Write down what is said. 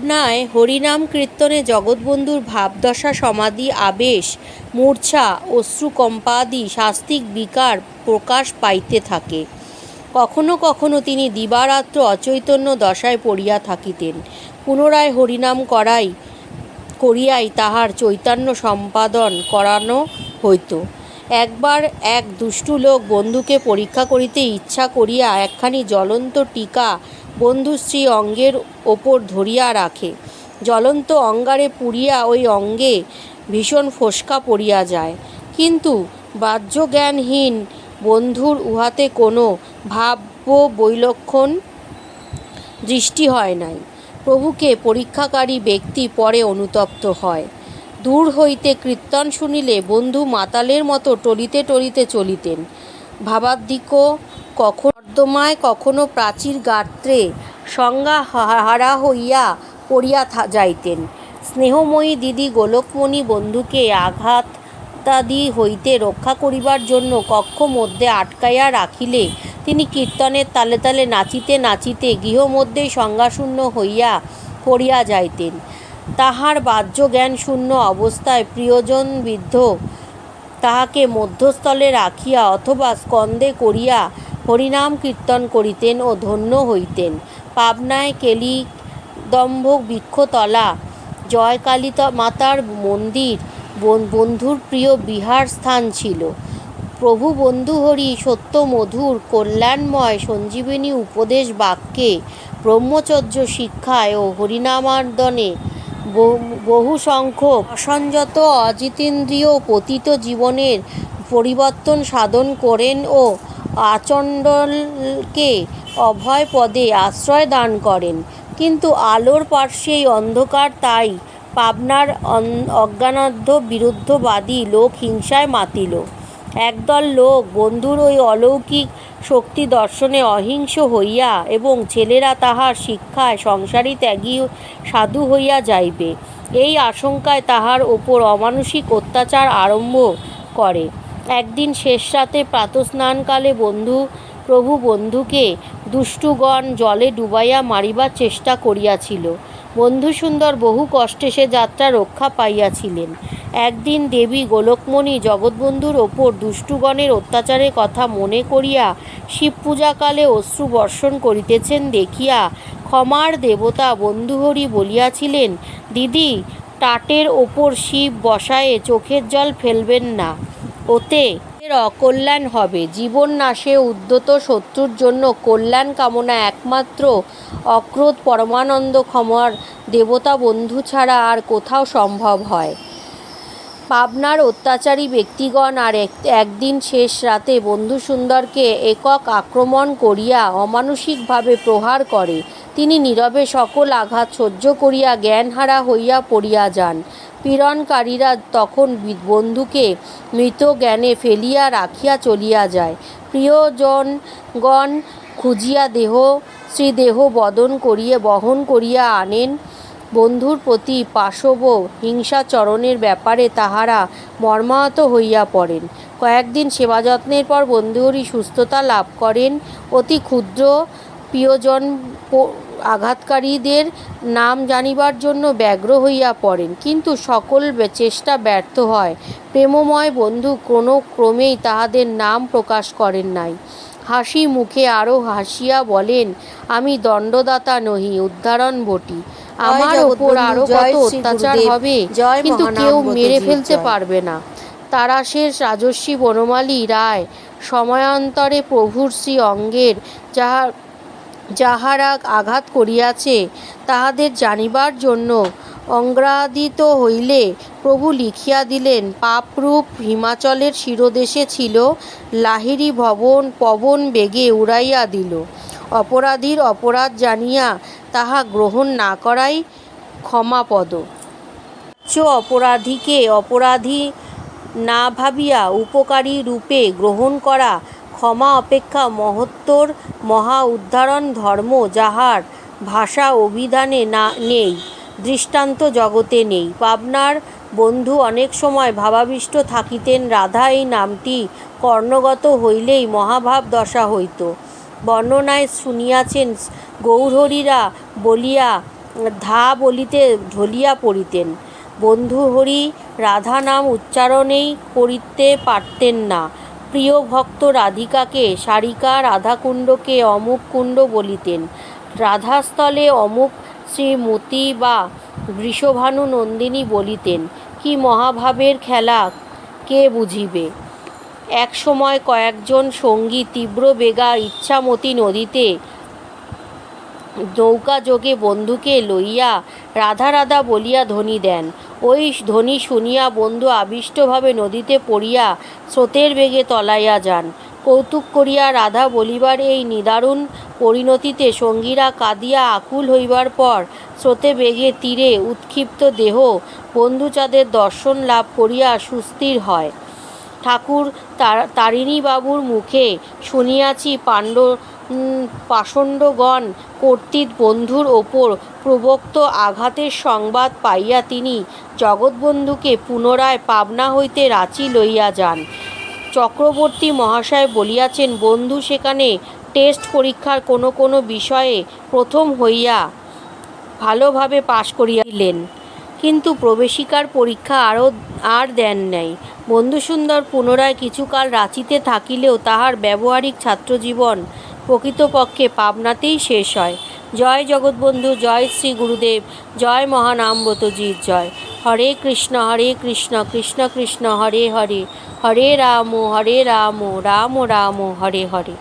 পাবনায় হরিনাম কীর্তনে জগৎবন্ধুর ভাবদশা, সমাধি, আবেশ, মূর্ছা, অশ্রুকম্পাদি শাস্তিক বিকার প্রকাশ পাইতে থাকে। কখনো কখনো তিনি দিবারাত্র অচৈতন্য দশায় পড়িয়া থাকিতেন। পুনরায় হরিনাম করিয়াই তাহার চৈতন্য সম্পাদন করানো হইত। একবার এক দুষ্টু লোক বন্ধুকে পরীক্ষা করিতে ইচ্ছা করিয়া একখানি জ্বলন্ত টিকা বন্ধুর স্ত্রী অঙ্গের ওপর ধরিয়া রাখে। জ্বলন্ত অঙ্গারে পুড়িয়া ওই অঙ্গে ভীষণ ফোস্কা পড়িয়া যায়, কিন্তু বাহ্যজ্ঞানহীন বন্ধুর উহাতে কোনো ভাব্য বৈলক্ষণ দৃষ্টি হয় নাই। প্রভুকে পরীক্ষাকারী ব্যক্তি পরে অনুতপ্ত হয়। দূর হইতে কীর্তন শুনিলে বন্ধু মাতালের মতো টলিতে টলিতে চলিতেন। ভাবাধিক্য কখনো নর্দমায়, কখনো প্রাচীর গাত্রে সংজ্ঞা হারা হইয়া পড়িয়া যাইতেন। স্নেহময়ী দিদি গোলকমণি বন্ধুকে আঘাতাদি হইতে রক্ষা করিবার জন্য কক্ষ মধ্যে আটকাইয়া রাখিলে তিনি কীর্তনের তালে তালে নাচিতে নাচিতে গৃহমধ্যেই সংজ্ঞাশূন্য হইয়া পড়িয়া যাইতেন। তাহার বাহ্যজ্ঞানশূন্য অবস্থায় প্রিয়জন বৃদ্ধ তাহাকে মধ্যস্থলে রাখিয়া অথবা স্কন্ধে করিয়া হরিনাম কীর্তন করিতেন ও ধন্য হইতেন। পাবনায় কেলিদম্ভ বৃক্ষতলা জয়কালী মাতার মন্দির বন্ধুর প্রিয় বিহার স্থান ছিল। প্রভু বন্ধুহরি সত্য মধুর কল্যাণময় সঞ্জীবনী উপদেশ বাক্যে, ব্রহ্মচর্য শিক্ষায় ও হরিনামার্দনে বহু সংখ্যক অসংযত অজিতেন্দ্রিয় পতিত জীবনের পরিবর্তন সাধন করেন ও আচণ্ডালকে অভয় পদে আশ্রয় দান করেন। কিন্তু আলোর পার্শ্বেই অন্ধকার, তাই পাবনার অজ্ঞানান্ধ বিরুদ্ধবাদী লোক হিংসায় মাতিল। একদল লোক বন্ধুর ওই অলৌকিক শক্তি দর্শনে অহিংস হইয়া এবং ছেলেরা তাহার শিক্ষায় সংসারী ত্যাগী সাধু হইয়া যাইবে, এই আশঙ্কায় তাহার ওপর অমানুষিক অত্যাচার আরম্ভ করে। একদিন শেষ রাতে প্রাতঃস্নানকালে প্রভু বন্ধুকে দুষ্টুগণ জলে ডুবাইয়া মারিবার চেষ্টা করিয়াছিল। বন্ধুসুন্দর বহু কষ্টে সে যাত্রা রক্ষা পাইয়াছিলেন। একদিন দেবী গোলকমণি জগৎবন্ধুর ওপর দুষ্টুগণের অত্যাচারের কথা মনে করিয়া শিবপূজাকালে অশ্রু বর্ষণ করিতেছেন দেখিয়া ক্ষমার দেবতা বন্ধুহরি বলিয়াছিলেন, দিদি, টাটের ওপর শিব বসায়ে চোখের জল ফেলবেন না, ওতে এর অকল্যাণ হবে। জীবন নাশে উদ্যত শত্রুর জন্য কল্যাণ কামনা একমাত্র অক্রোধ পরমানন্দ ক্ষমার দেবতা বন্ধু ছাড়া আর কোথাও সম্ভব হয়। পাবনার অত্যাচারী ব্যক্তিগণ আর একদিন শেষ রাতে বন্ধুসুন্দরকে একক আক্রমণ করিয়া অমানুষিকভাবে প্রহার করে। তিনি নীরবে সকল আঘাত সহ্য করিয়া জ্ঞানহারা হইয়া পড়িয়া যান। পীড়নকারীরা তখন বন্ধুকে মৃত জ্ঞানে ফেলিয়া রাখিয়া চলিয়া যায়। প্রিয়জনগণ খুঁজিয়া শ্রীদেহ বহন করিয়া আনেন। বন্ধুর প্রতি পাশব হিংসাচরণের ব্যাপারে তাহারা মর্মাহত হইয়া পড়েন। কয়েকদিন সেবাযত্নের পর বন্ধুহরি সুস্থতা লাভ করেন। অতি ক্ষুদ্র প্রিয়জন আঘাতকারীদের নাম জানিবার জন্য ব্যগ্র হইয়া পড়েন, কিন্তু সকল চেষ্টা ব্যর্থ হয়। প্রেমময় বন্ধু কোনো ক্রমেই তাহাদের নাম প্রকাশ করেন নাই। হাসি মুখে আরও হাসিয়া বলেন, আমি দণ্ডদাতা নহি, উদ্ধারণ বটি। আমার ওপর আরও কত অত্যাচার হবে, কিন্তু কেউ মেরে ফেলতে পারবে না। তারাশের রাজর্ষি বনমালী রায় সময়ান্তরে প্রভুর শ্রী অঙ্গের যাহারা আঘাত করিয়াছে তাহাদের জানিবার জন্য অঙ্গাদিত হইলে প্রভু লিখিয়া দিলেন, পাপরূপ হিমাচলের শিরদেশে ছিল, লাহিড়ী পবন বেগে উড়াইয়া দিল। অপরাধীর অপরাধ জানিয়া তাহা গ্রহণ না করাই ক্ষমাপদ। অপরাধীকে অপরাধী না ভাবিয়া উপকারী রূপে গ্রহণ করা ক্ষমা অপেক্ষা মহত্তর মহা উদ্ধারণ ধর্ম, যাহার ভাষা অভিধানে নেই, দৃষ্টান্ত জগতে নেই। পাবনার বন্ধু অনেক সময় ভাবাবিষ্ট থাকিতেন, রাধা এই নামটি কর্ণগত হইলেই মহাভাব দশা হইত। বর্ণনায় শুনিয়াছেন, গৌরহরিরা বলিয়া ধা বলিতে ঢলিয়া পড়িতেন। বন্ধূহরি রাধা নাম উচ্চারণেই করিতে পারতেন না। প্রিয় ভক্ত রাধিকাকে সারিকা, রাধাকুণ্ডকে অমুক কুণ্ড বলিতেন। রাধাস্থলে অমুক শ্রীমতী বা বৃষভানু নন্দিনী বলিতেন। কি মহাভাবের খেলা কে বুঝিবে। এক সময় কয়েকজন সঙ্গী তীব্র বেগা ইচ্ছামতী নদীতে নৌকাযোগে বন্ধুকে লইয়া রাধা রাধা বলিয়া ধ্বনি দেন। ওই ধ্বনি শুনিয়া বন্ধু আবিষ্টভাবে নদীতে পড়িয়া স্রোতের বেগে তলাইয়া যান। কৌতুক করিয়া রাধা বলিবার এই নিদারুণ পরিণতিতে সঙ্গীরা কাঁদিয়া আকুল হইবার পর স্রোতে বেগে তীরে উৎক্ষিপ্ত দেহ বন্ধুচাঁদের দর্শন লাভ করিয়া সুস্থির হয়। ঠাকুর তারিণীবাবুর মুখে শুনিয়াছি পাষণ্ডগণ কর্তৃক বন্ধুর ওপর প্রবক্ত আঘাতের সংবাদ পাইয়া তিনি জগৎবন্ধুকে পুনরায় পাবনা হইতে রাঁচি লইয়া যান। চক্রবর্তী মহাশয় বলিয়াছেন, বন্ধু সেখানে টেস্ট পরীক্ষার কোনো কোনো বিষয়ে প্রথম হইয়া ভালোভাবে পাশ করিয়াছিলেন, কিন্তু প্রবেশিকার পরীক্ষা আর দেন নাই। বন্ধুসুন্দর পুনরায় কিছুকাল রাঁচিতে থাকিলেও তাহার ব্যবহারিক ছাত্রজীবন প্রকৃতপক্ষে পাবনাতেই শেষ হয়। জয় জগৎবন্ধু, জয় শ্রী গুরুদেব, জয় মহানামব্রতজির জয়। হরে কৃষ্ণ কৃষ্ণ কৃষ্ণ হরে হরে, হরে রাম রাম রাম হরে হরে।